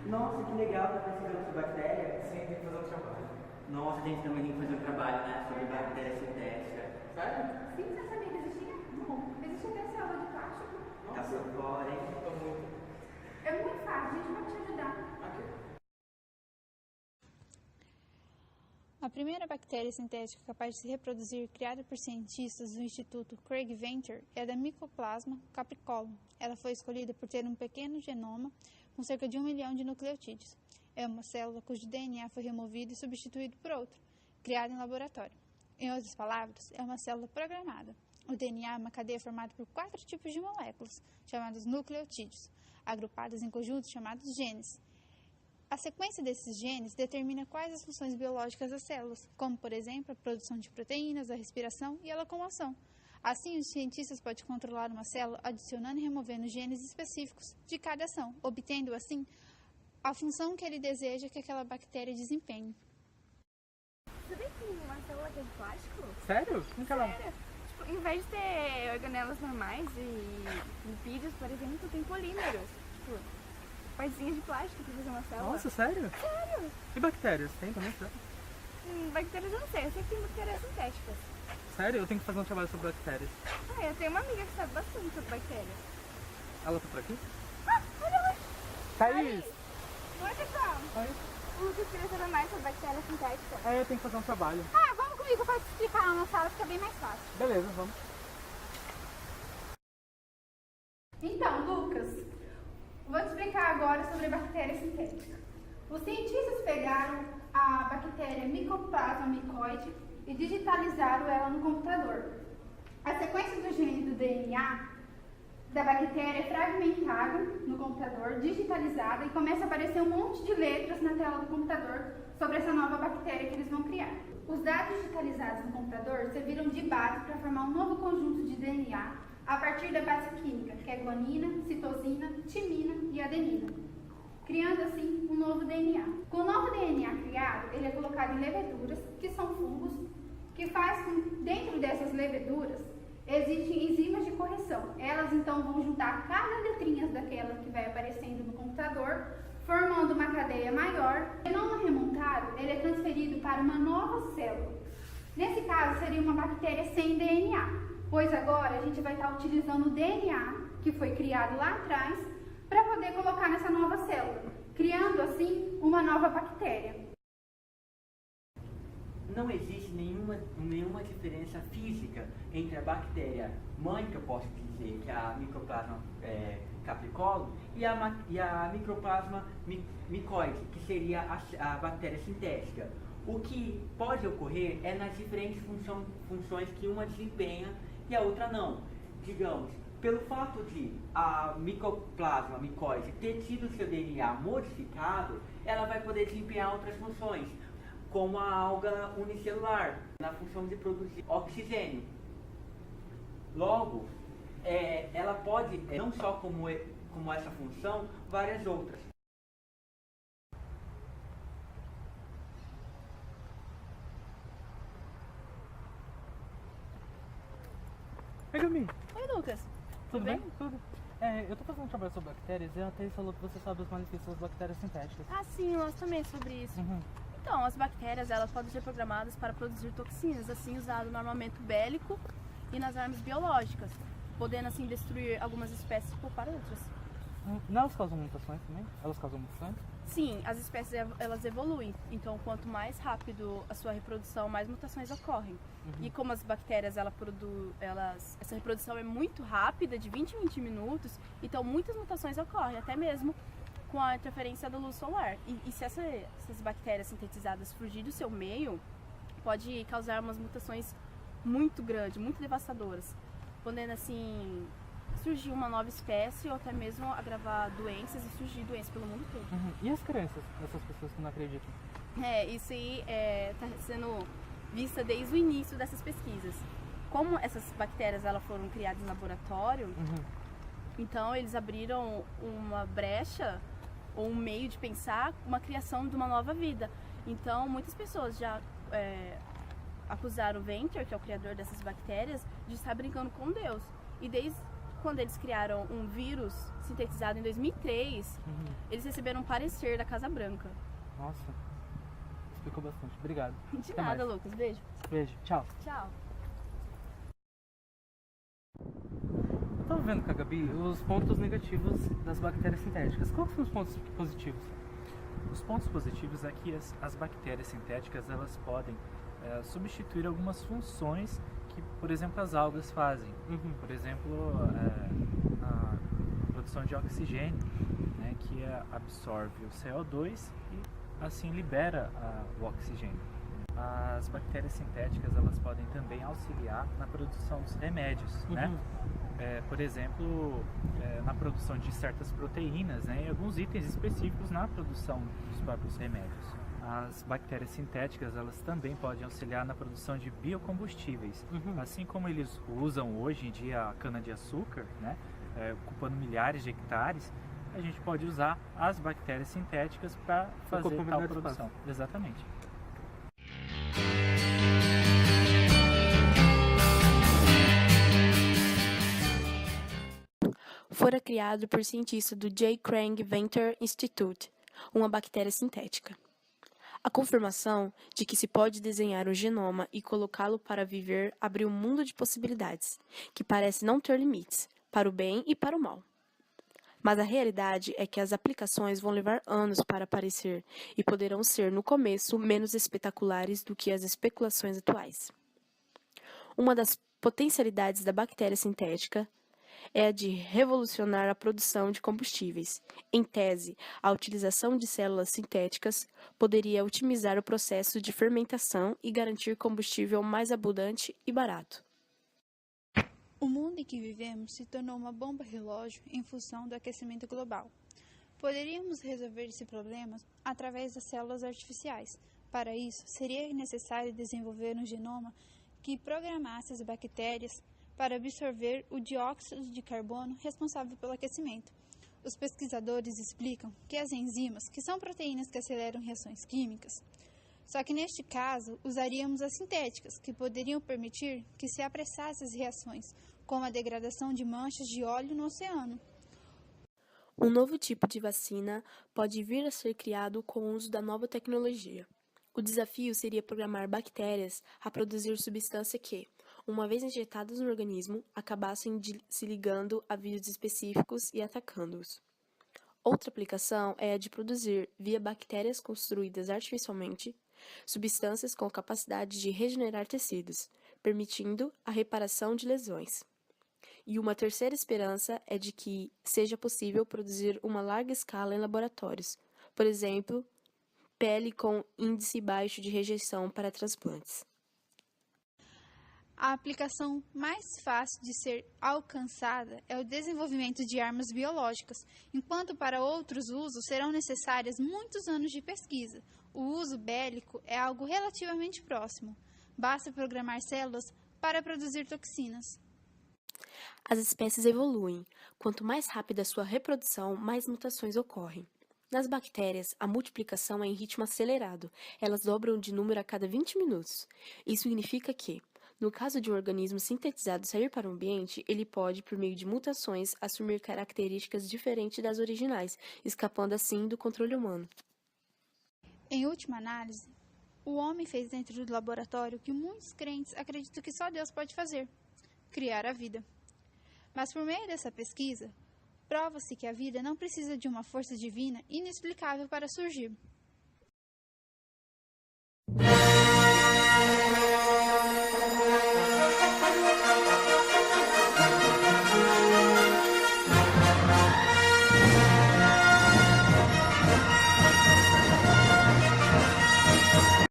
Nossa, que legal, tá precisando de bactéria. Sim, tem que fazer um trabalho. Nossa, a gente também tem que fazer um trabalho, né, sobre bactéria sintética. Sério? Sim, você sabia que existia? Não. Existe até célula de plástico. Tá por fora, hein? Tô muito. É muito fácil, a gente pode te ajudar. Ok. A primeira bactéria sintética capaz de se reproduzir, criada por cientistas do Instituto Craig Venter, é a da Mycoplasma capricolum. Ela foi escolhida por ter um pequeno genoma com cerca de 1 milhão de nucleotídeos. É uma célula cujo DNA foi removido e substituído por outro, criado em laboratório. Em outras palavras, é uma célula programada. O DNA é uma cadeia formada por 4 tipos de moléculas, chamadas nucleotídeos, agrupadas em conjuntos chamados genes. A sequência desses genes determina quais as funções biológicas das células, como, por exemplo, a produção de proteínas, a respiração e a locomoção. Assim, os cientistas podem controlar uma célula adicionando e removendo genes específicos de cada ação, obtendo, assim, a função que ele deseja que aquela bactéria desempenhe. Sabia que tem uma célula que é de plástico? Sério? Como que ela... Sério? Tipo, em vez de ter organelas normais e lipídios, por exemplo, tem polímeros. Tipo, partezinhas de plástico pra fazer uma célula. Nossa, sério? Sério? E bactérias? Tem também? Bactérias eu não sei, eu sei que tem bactérias sintéticas. Sério? Eu tenho que fazer um trabalho sobre bactérias. Ah, eu tenho uma amiga que sabe bastante sobre bactérias. Ela tá por aqui? Ah, olha lá! Thaís! Oi, pessoal! Oi. O Lucas queria saber mais sobre bactérias sintéticas. É, eu tenho que fazer um trabalho. Ah, vamos comigo pra te explicar lá na sala, fica bem mais fácil. Beleza, vamos. Então, Lucas, vou te explicar agora sobre a bactéria sintética. Os cientistas pegaram a bactéria Mycoplasma mycoide e digitalizaram ela no computador. A sequência do gene do DNA da bactéria é fragmentada no computador, digitalizada, e começa a aparecer um monte de letras na tela do computador sobre essa nova bactéria que eles vão criar. Os dados digitalizados no computador serviram de base para formar um novo conjunto de DNA a partir da base química, que é guanina, citosina, timina e adenina, criando assim um novo DNA. Com o novo DNA criado, ele é colocado em leveduras, que são fungos, que faz com, dentro dessas leveduras, existem enzimas de correção. Elas então vão juntar cada letrinha daquela que vai aparecendo no computador, formando uma cadeia maior. O genoma remontado, ele é transferido para uma nova célula. Nesse caso, seria uma bactéria sem DNA, pois agora a gente vai estar utilizando o DNA que foi criado lá atrás para poder colocar nessa nova célula, criando assim uma nova bactéria. Não existe nenhuma diferença física entre a bactéria mãe, que eu posso dizer, que é a Mycoplasma capricolum, e a Mycoplasma mycoide, que seria a bactéria sintética. O que pode ocorrer é nas diferentes funções que uma desempenha e a outra não. Digamos, pelo fato de a Mycoplasma mycoide ter tido seu DNA modificado, ela vai poder desempenhar outras funções, como a alga unicelular, na função de produzir oxigênio. Logo, ela pode, não só como essa função, várias outras. Oi, Gabi. Oi, Lucas. Tudo bem? Tudo. Eu tô fazendo um trabalho sobre bactérias e a Thaís falou que você sabe os malefícios das bactérias sintéticas. Ah, sim, nós também sobre isso. Então, as bactérias, elas podem ser programadas para produzir toxinas, assim, usado no armamento bélico e nas armas biológicas, podendo, assim, destruir algumas espécies e poupar outras. Não, elas causam mutações também? Elas causam mutações? Sim, as espécies, elas evoluem, então, quanto mais rápido a sua reprodução, mais mutações ocorrem. E como as bactérias, essa reprodução é muito rápida, de 20 em 20 minutos, então muitas mutações ocorrem, até mesmo com a interferência da luz solar. E se essas bactérias sintetizadas fugir do seu meio, pode causar umas mutações muito grandes, muito devastadoras, podendo assim surgir uma nova espécie ou até mesmo agravar doenças e surgir doenças pelo mundo todo. E as crenças dessas pessoas que não acreditam? Isso aí está sendo vista desde o início dessas pesquisas. Como essas bactérias elas foram criadas em laboratório, então eles abriram uma brecha ou um meio de pensar uma criação de uma nova vida. Então muitas pessoas já acusaram o Venter, que é o criador dessas bactérias, de estar brincando com Deus. E desde quando eles criaram um vírus sintetizado em 2003, eles receberam um parecer da Casa Branca. Nossa, explicou bastante. Obrigado. De Até nada, mais. Lucas. Beijo. Beijo, tchau. Tchau. Eu tava vendo com a Gabi os pontos negativos das bactérias sintéticas. Quais são os pontos positivos? Os pontos positivos é que as bactérias sintéticas elas podem substituir algumas funções que, por exemplo, as algas fazem. Por exemplo, a produção de oxigênio, né, que absorve o CO2 e assim libera o oxigênio. As bactérias sintéticas elas podem também auxiliar na produção dos remédios, né? Por exemplo, na produção de certas proteínas, né, e alguns itens específicos na produção dos próprios remédios. As bactérias sintéticas elas também podem auxiliar na produção de biocombustíveis, assim como eles usam hoje em dia a cana-de-açúcar, né, ocupando milhares de hectares. A gente pode usar as bactérias sintéticas para fazer tal produção. Exatamente. Fora criado por cientistas do J. Craig Venter Institute, uma bactéria sintética. A confirmação de que se pode desenhar o genoma e colocá-lo para viver abriu um mundo de possibilidades, que parece não ter limites, para o bem e para o mal. Mas a realidade é que as aplicações vão levar anos para aparecer e poderão ser, no começo, menos espetaculares do que as especulações atuais. Uma das potencialidades da bactéria sintética é a de revolucionar a produção de combustíveis. Em tese, a utilização de células sintéticas poderia otimizar o processo de fermentação e garantir combustível mais abundante e barato. O mundo em que vivemos se tornou uma bomba relógio em função do aquecimento global. Poderíamos resolver esse problema através das células artificiais. Para isso, seria necessário desenvolver um genoma que programasse as bactérias para absorver o dióxido de carbono responsável pelo aquecimento. Os pesquisadores explicam que as enzimas, que são proteínas que aceleram reações químicas, só que neste caso usaríamos as sintéticas, que poderiam permitir que se apressassem as reações, como a degradação de manchas de óleo no oceano. Um novo tipo de vacina pode vir a ser criado com o uso da nova tecnologia. O desafio seria programar bactérias a produzir substância que, uma vez injetadas no organismo, acabassem se ligando a vírus específicos e atacando-os. Outra aplicação é a de produzir, via bactérias construídas artificialmente, substâncias com capacidade de regenerar tecidos, permitindo a reparação de lesões. E uma terceira esperança é de que seja possível produzir uma larga escala em laboratórios, por exemplo, pele com índice baixo de rejeição para transplantes. A aplicação mais fácil de ser alcançada é o desenvolvimento de armas biológicas, enquanto para outros usos serão necessários muitos anos de pesquisa. O uso bélico é algo relativamente próximo. Basta programar células para produzir toxinas. As espécies evoluem. Quanto mais rápida a sua reprodução, mais mutações ocorrem. Nas bactérias, a multiplicação é em ritmo acelerado. Elas dobram de número a cada 20 minutos. Isso significa que, no caso de um organismo sintetizado sair para o ambiente, ele pode, por meio de mutações, assumir características diferentes das originais, escapando assim do controle humano. Em última análise, o homem fez dentro do laboratório o que muitos crentes acreditam que só Deus pode fazer: criar a vida. Mas por meio dessa pesquisa, prova-se que a vida não precisa de uma força divina inexplicável para surgir.